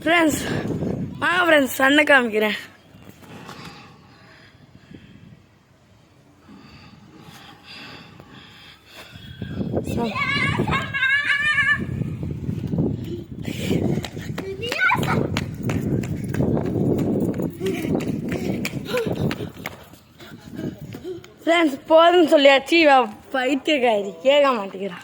Friends வாங்க friends சண்டை காமிக்கிறேன். ஃப்ரெண்ட்ஸ் போதுன்னு சொல்லியாச்சு, பைத்தியக்காரி கேட்க மாட்டேங்கிறா.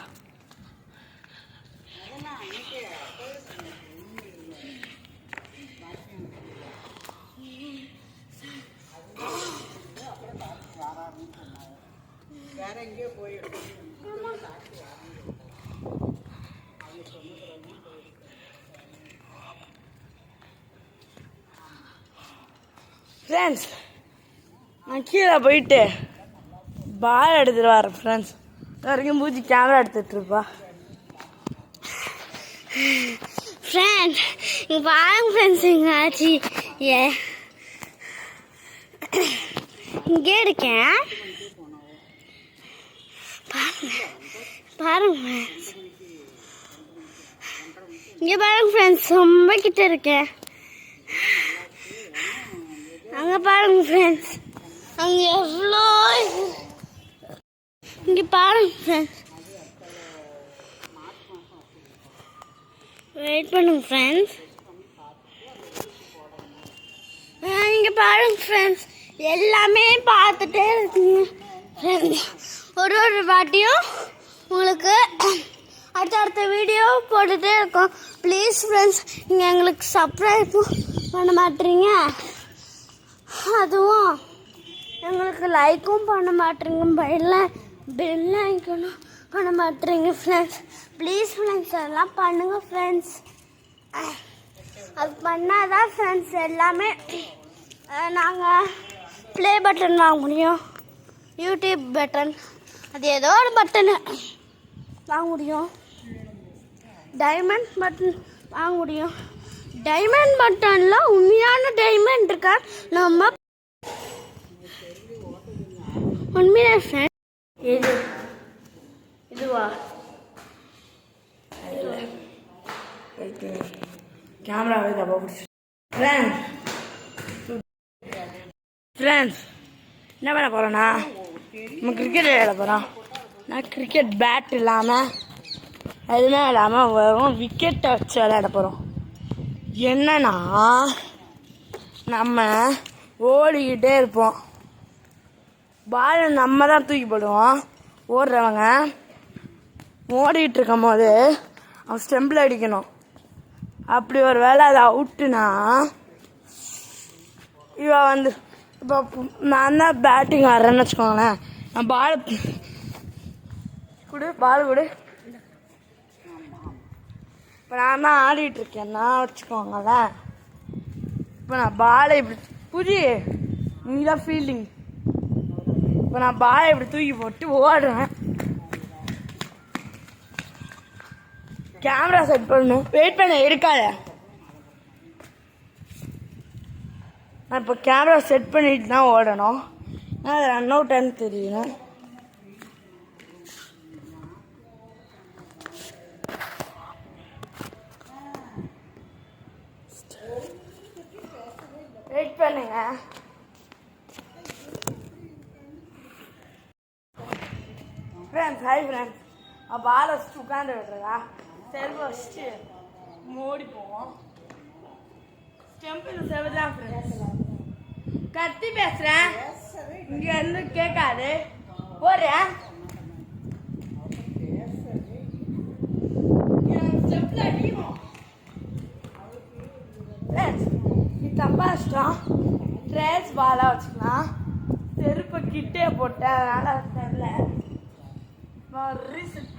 ஃப்ரெண்ட்ஸ் நான் கீழே போயிட்டு பால் எடுத்துகிட்டு வரேன். ஃப்ரெண்ட்ஸ் வரைக்கும் பூச்சி கேமரா எடுத்துகிட்ருப்பா. ஃப்ரெண்ட்ஸ் இங்கே பாருங்க ஃப்ரெண்ட்ஸ், எங்கள் ஆச்சு இங்கே இருக்கேன். பாருங்க ஃப்ரெண்ட்ஸ், இங்கே பாருங்க ஃப்ரெண்ட்ஸ், ரொம்ப கிட்ட இருக்கேன். அங்கே பாருங்க ஃப்ரெண்ட்ஸ், அங்கே எவ்வளோ இங்கே பாருங்க ஃப்ரெண்ட்ஸ், வெயிட் பண்ணுங்க ஃப்ரெண்ட்ஸ். இங்கே பாருங்க ஃப்ரெண்ட்ஸ், எல்லாமே பார்த்துட்டே இருக்குங்க ஃப்ரெண்ட்ஸ். ஒரு வாட்டியும் உங்களுக்கு அடுத்த வீடியோ போட்டுகிட்டே இருக்கோம். ப்ளீஸ் ஃப்ரெண்ட்ஸ், நீங்கள் எங்களுக்கு சப்ஸ்கிரைபும் பண்ண மாட்டீங்க, அதுவும் எங்களுக்கு லைக்கும் பண்ண மாட்டீங்க, பெல் ஐக்கனும் பண்ண மாட்டீங்க ஃப்ரெண்ட்ஸ். ப்ளீஸ் ஃப்ரெண்ட்ஸ் அதெல்லாம் பண்ணுங்கள் ஃப்ரெண்ட்ஸ். அது பண்ணால் தான் ஃப்ரெண்ட்ஸ் எல்லாமே நாங்கள் ப்ளே பட்டன் வாங்க முடியும், யூடியூப் பட்டன், அது ஏதோ ஒரு பட்டனு வாங்க முடியும், டைமண்ட் பட்டன் வாங்க முடியும். டைமண்ட் பட்டனில் உண்மையான டைமண்ட் இருக்கா நம்ம உண்மையான ஃப்ரெண்ட். இதுவா கேமராவே தப்பா பிடிச்சி. ஃப்ரெண்ட்ஸ் என்ன பண்ண போகிறேன்னா, நம்ம கிரிக்கெட் விளையாட போகிறோம். நான் கிரிக்கெட் பேட் இல்லாமல் எதுவுமே இல்லாமல் வெறும் விக்கெட்டை வச்சு விளையாட போகிறோம். என்னன்னா நம்ம ஓடிக்கிட்டே இருப்போம், பால் நம்ம தான் தூக்கி போடுவோம். ஓடுறவங்க ஓடிக்கிட்டு இருக்கும் போது அவன் ஸ்டெம்பில் அடிக்கணும். அப்படி ஒரு வேளை அதை அவுட்டுனா இவன் வந்து இப்போ நான் தான் பேட்டிங் ஆடுறேன்னு வச்சுக்கோங்களேன், நான் பால் கொடு இப்போ நான் தான் ஆடிட்டுருக்கேன்னா வச்சுக்கோங்களேன். இப்போ நான் பாலை இப்படி நீ தான் ஃபீல்டிங். இப்போ நான் பாலை இப்படி தூக்கி போட்டு ஓடுறேன். கேமரா செட் பண்ணணும், வெயிட் பண்ண இருக்காத. நான் இப்போ கேமரா செட் பண்ணிட்டு தான் ஓடணும். அது ரன் அவுட்டான்னு தெரியணும். வெயிட் பண்ணுங்க. ஃப்ரெண்ட்ஸ் ஹாய் ஃப்ரெண்ட்ஸ், பாலை வச்சுட்டு உட்காந்து விடுறதா, செல்வ வச்சுட்டு மோடி போவோம். ஸ்டெம்பில் செவதான் ஃப்ரெண்ட்ஸ். கத்தி பேசுகிறேன், இங்கே இருந்து கேட்காது. போடுறேன் ஸ்டெம்பில் அடிக்கணும். ஃப்ரெண்ட்ஸ் இது தப்பா இஷ்டம், ட்ரேஸ் பாலாக வச்சுக்கலாம். செருப்பை கிட்டே போட்டேன், அதனால் தெரில. நான் ரீசெட்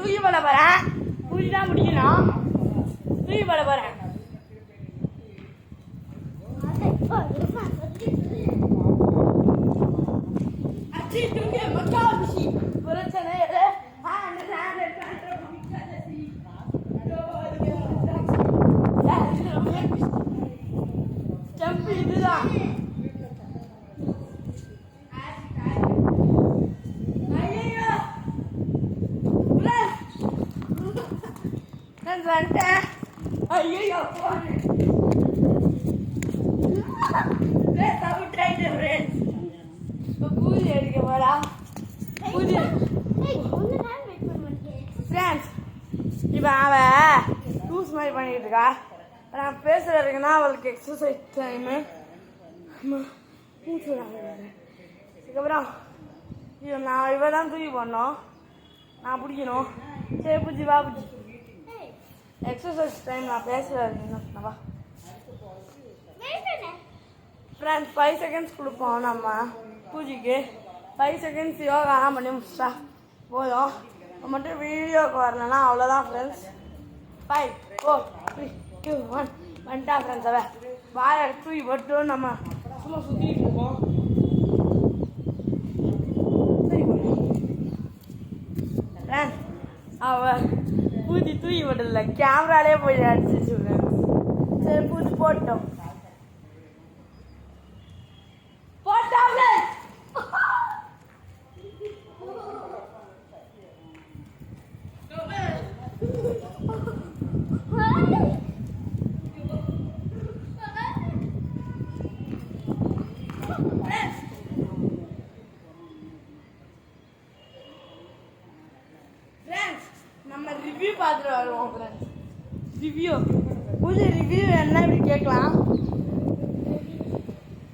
தூக்கி போட போறேன். பூஜி தான் முடிக்கணும். தூக்கி போட போறேன். அச்சி தூக்கி மக்கா பிசி பிரச்சனை இல்ல. ஜம்பி இதுதான். வந்துட்டேன். ஐயோ பூஜை அடிக்க போறா. பூஜை ஃப்ரெண்ட்ஸ் இப்போ அவன் லூஸ் மாதிரி பண்ணிட்டு இருக்கா. நான் பேசுறதுக்குன்னா அவளுக்கு எக்ஸசைஸ் டைமு மூச்சு அதுக்கப்புறம் நான் இவ தான் தூக்கி போடணும். நான் பிடிக்கணும். சரி பூஜி வா பூஜி. எக்ஸசைஸ் டைம் நான் பேசுறது என்ன சொன்னவா ஃப்ரெண்ட்ஸ் 5 செகண்ட்ஸ் கொடுப்போம் நம்ம பூஜைக்கு. 5 செகண்ட்ஸ் யோகாலாம் பண்ணி முடிச்சா போதும். மட்டும் வீடியோவுக்கு வரலன்னா அவ்வளோதான் ஃப்ரெண்ட்ஸ். 5 4 3 2 1 வந்துட்டா ஃப்ரெண்ட்ஸ். அவ வாயை தூக்கி போட்டு நம்ம சும்மா சுற்றிட்டு இருக்கோம். ஃப்ரெண்ட்ஸ் அவ பூஜி தூக்கி போட்டதில்ல, கேமராலே போய் அடிச்சிச்சு ஃப்ரெண்ட்ஸ். சரி பூஜி போட்டோம். நம்ம ரிவ்யூ பார்த்துட்டு வருவோம் ஃப்ரெண்ட்ஸ். ரிவ்யூ பூஜை ரிவ்யூ என்ன இப்படி கேட்கலாம்.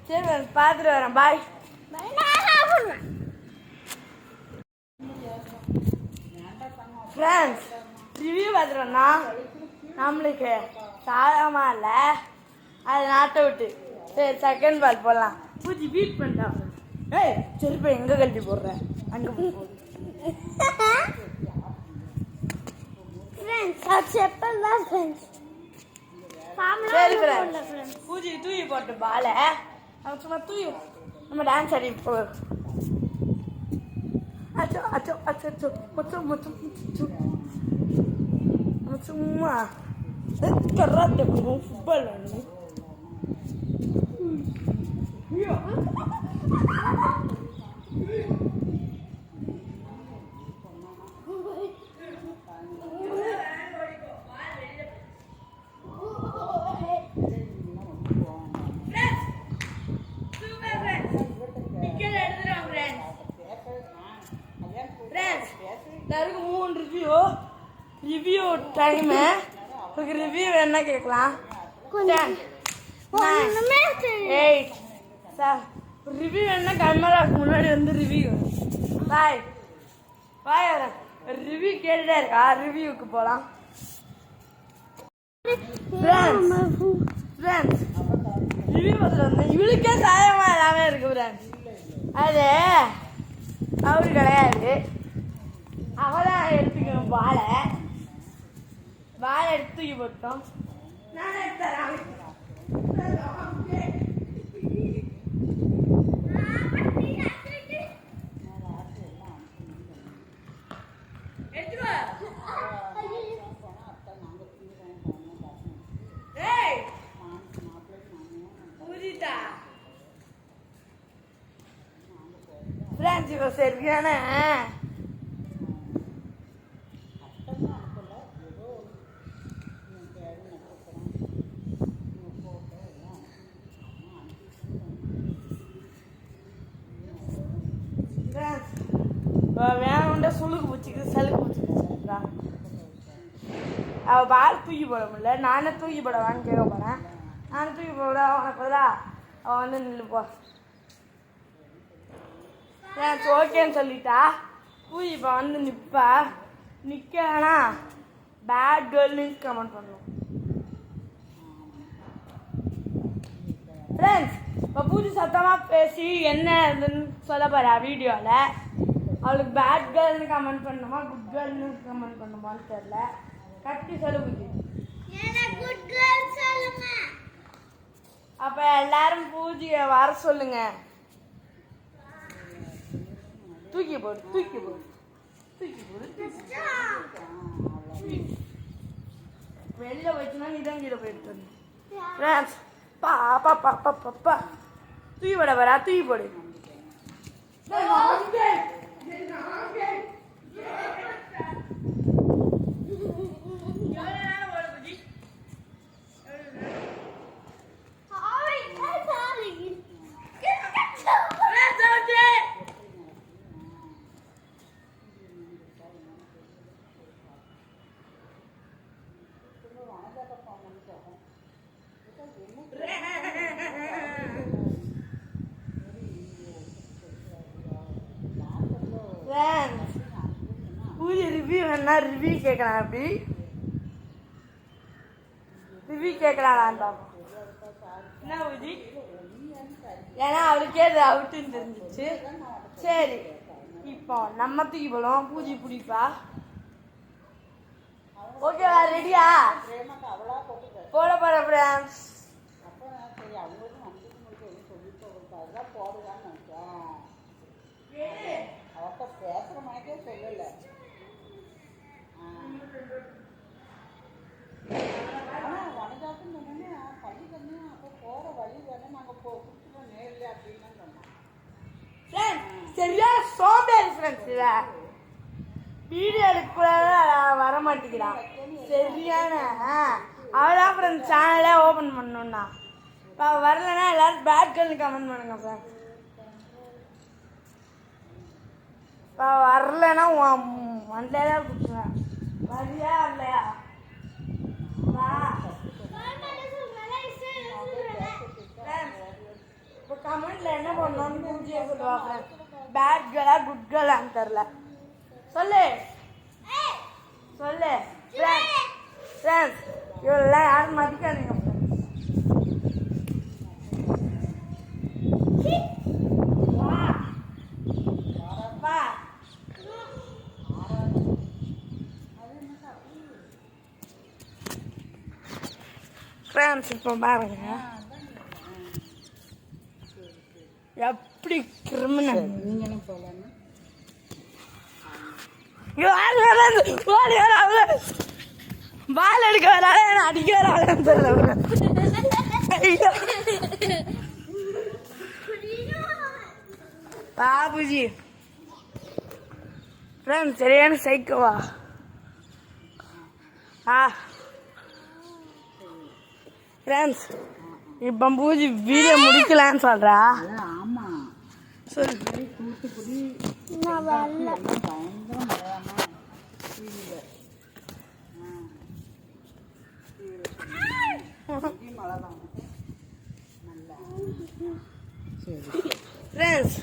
சரி ஃப்ரெண்ட்ஸ் பார்த்துட்டு வரேன். பாய். ஃப்ரெண்ட்ஸ் ரிவ்யூ பார்த்துட்டோம்னா நம்மளுக்கு சாதகமாக இல்லை, அது நாட்டை விட்டு. சரி செகண்ட் பார்ட் போடலாம். பூஜி பீட் பண்ணிட்டான். ஏய் சரி இப்போ எங்கே கழட்டி போடுறேன் அங்கே போய் பூஜை தூக்கி போட்டு பால நம்ம சும்மா தூக்கி நம்ம டான்ஸ் ஆடி போ. அச்சோ அச்சோ அச்சோ அச்சோ மொத்தம் மொத்தம் நம்ம சும்மா கராத்தே பண்ணுவோம், ஃபுட்பால் விளாடுவோம். எல்லாருக்கும் 3 ரிவ்யூ டைமு. உங்களுக்கு ரிவ்யூ என்ன கேட்கலாம்? 10 9 8 சார் ரிவ்யூ என்ன கேமராவுக்கு முன்னாடி வந்து ரிவ்யூ. பாய் பாய். ரிவ்யூ கேட்டுட்டே இருக்கா. ரிவ்யூக்கு போகலாம். ஃப்ரெண்ட்ஸ் ரிவ்யூ பார்த்துட்டு வந்தேன். இவளுக்கே சாயமாக எல்லாமே இருக்கு ஃப்ரெண்ட்ஸ். அது அவரு கிடையாது, அவதான் எடுத்துக்கணும். வாழை எடுத்து தூக்கி போட்டோம். நான் எடுத்துறேன். ஃப்ரெண்ட்ஸ் இப்போ சரியான வேணும்டா சுளுக்கு பிடிச்சிக்குது, சலுக்கு பிடிச்சிக்குதுடா. அவள் பால் தூக்கி போட முடியல. நானே தூக்கி போடவான்னு கேட்க போகிறேன். நானே தூக்கி போட அவனுக்கு பதிலா அவன் வந்து நில்லுப்போ. ஃப்ரெண்ட்ஸ் ஓகேன்னு சொல்லிட்டா. பூஜி இப்போ வந்து நிற்பா. நிற்கனா பேட் கேர்ள்னு கமெண்ட் பண்ணுவோம். ஃப்ரெண்ட்ஸ் இப்போ பூஜி சத்தமாக பேசி என்ன இதுன்னு சொல்ல போகிறா வீடியோவில். அவளுக்கு பேட் கேர்ள்னு கமெண்ட் பண்ணணுமா குட் கேர்ள்னு கமெண்ட் பண்ணுமான்னு தெரியல. கட்டி சொல்லு பூஜி. அப்ப எல்லாரும் பூஜியை வர சொல்லுங்க. தூக்கி போடு தூக்கி போடு தூக்கி போடு. வெளில வச்சுனா நீதான் கீழே போயிட்டு ஃப்ரெண்ட்ஸ். பாப்பா பாப்பா பாப்பா தூக்கி போட வரா தூக்கி போடு. பூஜை ரிவ்யூ வேணா ரிவ்யூ கேட்கலாம். அப்படி ரிவ்யூ கேட்கலாம் பாப்போம். என்ன பூஜி? ஏன்னா அவளுக்கே அது அவுட்டுன்னு தெரிஞ்சிச்சு. சரி இப்போ நம்ம தூக்கி போடுவோம். பூஜை பிடிப்பா. ஓகேவா? ரெடியா? போட போற ஃப்ரெண்ட்ஸ். பேசுற மாதிரியே சொல்லல. வனஜாக்கும் சொன்னோன்னா பள்ளி தண்ணி அப்போ போற வழி தானே நாங்க கொடுத்துருவோம் நேரில் அப்படின்னு சொன்னோம். சரியா சோம்பேறி ஃப்ரெண்ட்ஸ். இத வீடியோ எடுக்க வர மாட்டேங்கிறான். சரியான அவதான் ஃப்ரெண்ட்ஸ் சேனலே ஓப்பன் பண்ணணும்னா. இப்போ வரலன்னா எல்லாரும் பேட் கேர்ள்னு கமெண்ட் பண்ணுங்க ஃப்ரெண்ட்ஸ். இப்போ வரலன்னா மண்டையில கொடுத்துருவேன். வரியா இல்லையா? இப்போ கமெண்ட்ல என்ன பண்ணணும்னு பூஜையை சொல்லுவாங்க. பேட் கேர்ளா குட் கேர்ளான்னு தெரில. சொல்லு சொல்லு ஃப்ரெண்ட்ஸ். இவெல்லாம் யாரும் மதிக்காதீங்க. ஃப்ரெண்ட்ஸ் இப்போ பாருங்க எப்படி கிரிமினல். நீங்களும் போகலான்னு பால் எடுக்க வராது அடிக்க வராதுன்னு தெரியல. பாபுஜி ஃப்ரெண்ட்ஸ் சரியான சைக்கோவா? ஃப்ரெண்ட்ஸ் இப்போ பூஜி வீடியோ முடிக்கலான்னு சொல்கிறா. ஆமா சொல்லு. தூத்துக்குடி பயங்கர மழை தான் நல்லா. சரி ஃப்ரெண்ட்ஸ்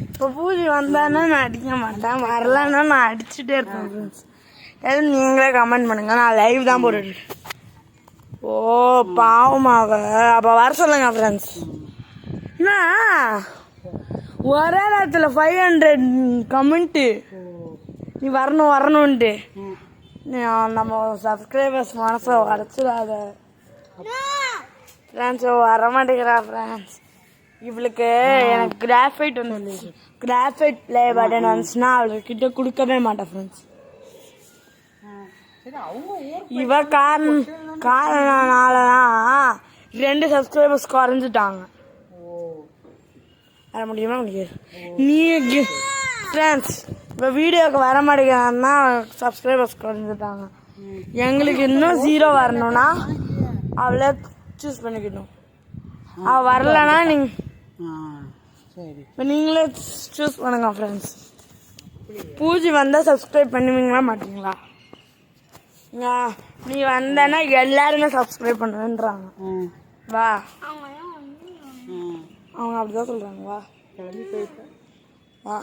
இப்போ பூஜை வந்தானா நான் அடிக்க மாட்டேன். வரலன்னா நான் அடிச்சுட்டே இருப்பேன் ஃப்ரெண்ட்ஸ். எதுவும் நீங்களே கமெண்ட் பண்ணுங்க. நான் லைவ் தான் போட்டுட்டு. ஓ பாவமாக அப்போ வர சொல்லுங்க ஃப்ரெண்ட்ஸ். என்ன ஒரே நேரத்தில் 500 கமெண்ட்டு நீ வரணும் வரணுன்ட்டு. நம்ம சப்ஸ்கிரைபர்ஸ் மனசை உடச்சிடாத ஃப்ரெண்ட்ஸ். வர மாட்டேங்கிறா ஃப்ரெண்ட்ஸ். இவளுக்கு எனக்கு கிராஃபைட் வந்து கிராஃபைட் ப்ளே பட்டன் வந்துச்சுன்னா அவளுக்கிட்ட கொடுக்கவே மாட்டேன் ஃப்ரெண்ட்ஸ். இவ காரணனாலதான் 2 சப்ஸ்கிரைபர்ஸ் குறைஞ்சிட்டாங்க. வர முடியுமா முடியாது? நீ ஃப்ரெண்ட்ஸ் இப்போ வீடியோக்கு வர மாட்டேங்கிறான்னா சப்ஸ்கிரைபர்ஸ் குறைஞ்சிட்டாங்க. எங்களுக்கு இன்னும் 0 வரணும்னா அவளை சூஸ் பண்ணிக்கணும். அவள் வரலன்னா நீங்கள் இப்போ நீங்களே சூஸ் பண்ணுங்க ஃப்ரெண்ட்ஸ். பூஜை வந்தால் சப்ஸ்கிரைப் பண்ணுவீங்களா மாட்டீங்களா? நீ வந்தனா எல்லாருமே சப்ஸ்கிரைப் பண்ணுவேன்றாங்க. வா அவங்க அப்படிதான் சொல்றாங்க. வா வா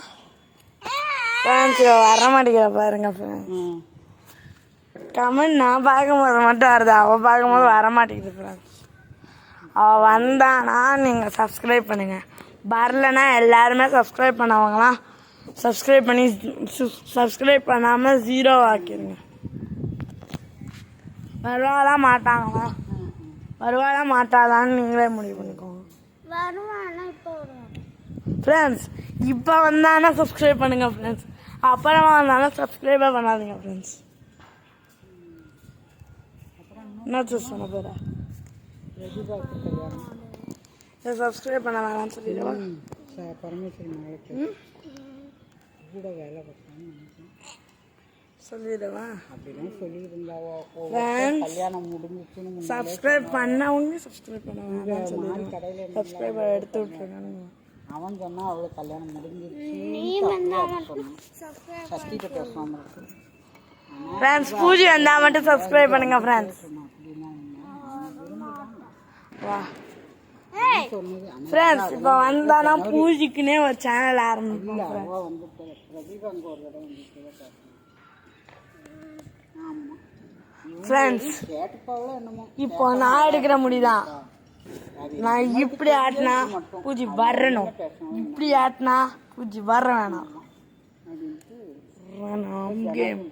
ஃப்ரெண்ட்ஸ். வர மாட்டேங்கிற பாருங்க ஃப்ரெண்ட்ஸ். கமெண்ட் நான் பார்க்கும்போது மட்டும் வருது. அவள் பார்க்கும்போது வர மாட்டேங்குது ஃப்ரெண்ட்ஸ். அவள் வந்தானா நீங்கள் சப்ஸ்கிரைப் பண்ணுங்க. வரலன்னா எல்லாருமே சப்ஸ்கிரைப் பண்ணவங்களாம் சப்ஸ்கிரைப் பண்ணாமல் 0 ஆக்கிடுங்க. வருவாளா மாட்டாங்களா, வருவாளா மாட்டாளான்னு நீங்களே முடிவு பண்ணிக்கோங்க. வருவானா இப்போ வருவான். ஃப்ரெண்ட்ஸ் இப்போ வந்தானா சப்ஸ்கிரைப் பண்ணுங்க ஃப்ரெண்ட்ஸ், அப்புறமா வந்தாலும் சப்ஸ்கிரைபே பண்ணாதீங்க ஃப்ரெண்ட்ஸ். என்ன சொன்ன போகிறா ரஜிபாக்கு கல்யாணம் சப்ஸ்கிரைப் பண்ண வேணாம்னு சொல்லிடுவா. பரமேஸ்வரி மகளுக்கு கூட வேலை பார்த்தான்னு சொல்லிடுவேன் அப்படிலாம் சொல்லியிருந்தாவோ. கல்யாணம் முடிஞ்சிச்சுன்னு சப்ஸ்கிரைப் பண்ணவங்க சப்ஸ்கிரைப் பண்ண வேணாம்னு சொல்லிடுவேன். கடையில் சப்ஸ்கிரைபர் எடுத்து விட்டுருக்கானுங்க. அவன் சொன்னா அவளுக்கு கல்யாணம் முடிஞ்சிருச்சு சொன்னான். சஷ்டிட்ட பேசுவான் ஃப்ரெண்ட்ஸ் பூஜை வந்தால் மட்டும் சப்ஸ்கிரைப் பண்ணுங்க ஃப்ரெண்ட்ஸ். வா ஃப்ரெண்ட்ஸ் இப்போ வந்தானா பூஜைக்குன்னே ஒரு சேனல் ஆரம்பிப்போம் ஃப்ரெண்ட்ஸ். இப்போ நான் எடுக்கிற முடிதான். நான் இப்படி ஆட்டினா பூஜை வரணும், இப்படி ஆட்டினா பூஜை வர வேணாம். கேம்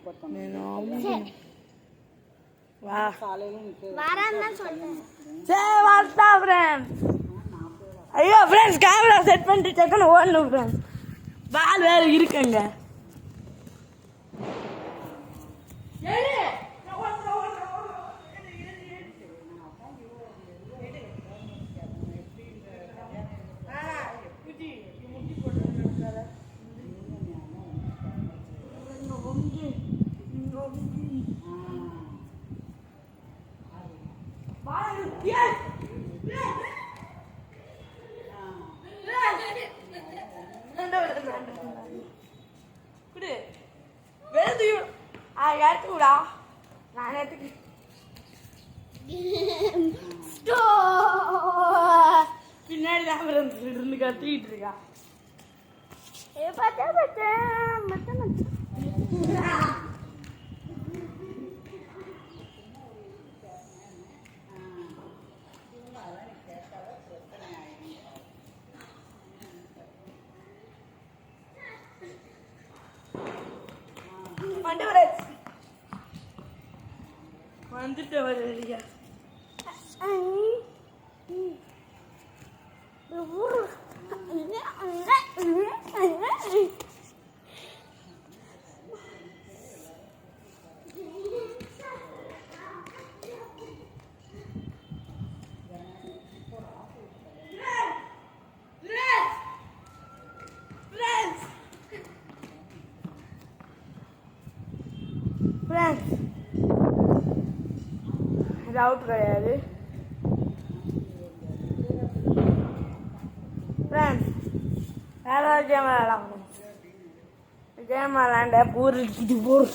வா சரி வாஸ்தா ஃப்ரெண்ட்ஸ். ஐயோ ஃப்ரெண்ட்ஸ் கேமரா செட் பண்ணிட்டு டக்குன்னு ஓடணும் ஃப்ரெண்ட்ஸ். பால் வேற இருக்குங்க. எடுத்துக்கூடா நான் எடுத்துக்க பின்னாடி தான் இருந்து கத்திக்கிட்டு இருக்கா. வந்துட்டு வரையா அவுட் கிடையாது ஃப்ரெண்ட்ஸ். வேற கேம் விளையாடலாம். கேம் விளையாண்ட போர் அடிக்கிட்டு போர்.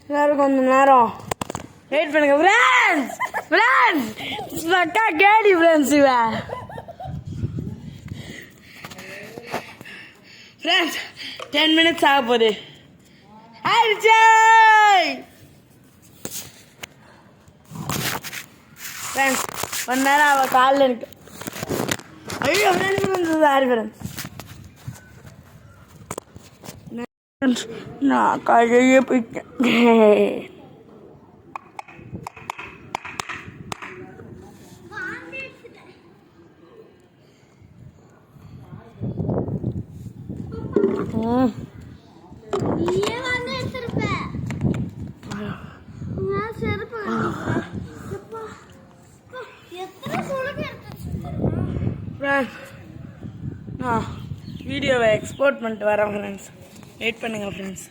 எல்லாரும் கொஞ்சம் நேரம் வெயிட் பண்ணுங்க ஃப்ரெண்ட்ஸ். ஃப்ரெண்ட்ஸ் அக்கா கேடி ஃப்ரெண்ட்ஸ் இவன் ஃப்ரெண்ட்ஸ் 10 minutes ஆக போகுது. ஃப்ரெண்ட்ஸ் 1 நேரம் அவள் காலில் இருக்கு. ஐயோ ஃப்ரெண்ட்ஸ் வந்தது யாரு ஃப்ரெண்ட்ஸ் நான் காலையே போயிட்டேன். வீடியோவை எக்ஸ்போர்ட் பண்ணிட்டு வரேன் ஃப்ரெண்ட்ஸ். வெயிட் பண்ணுங்கள் ஃப்ரெண்ட்ஸ்.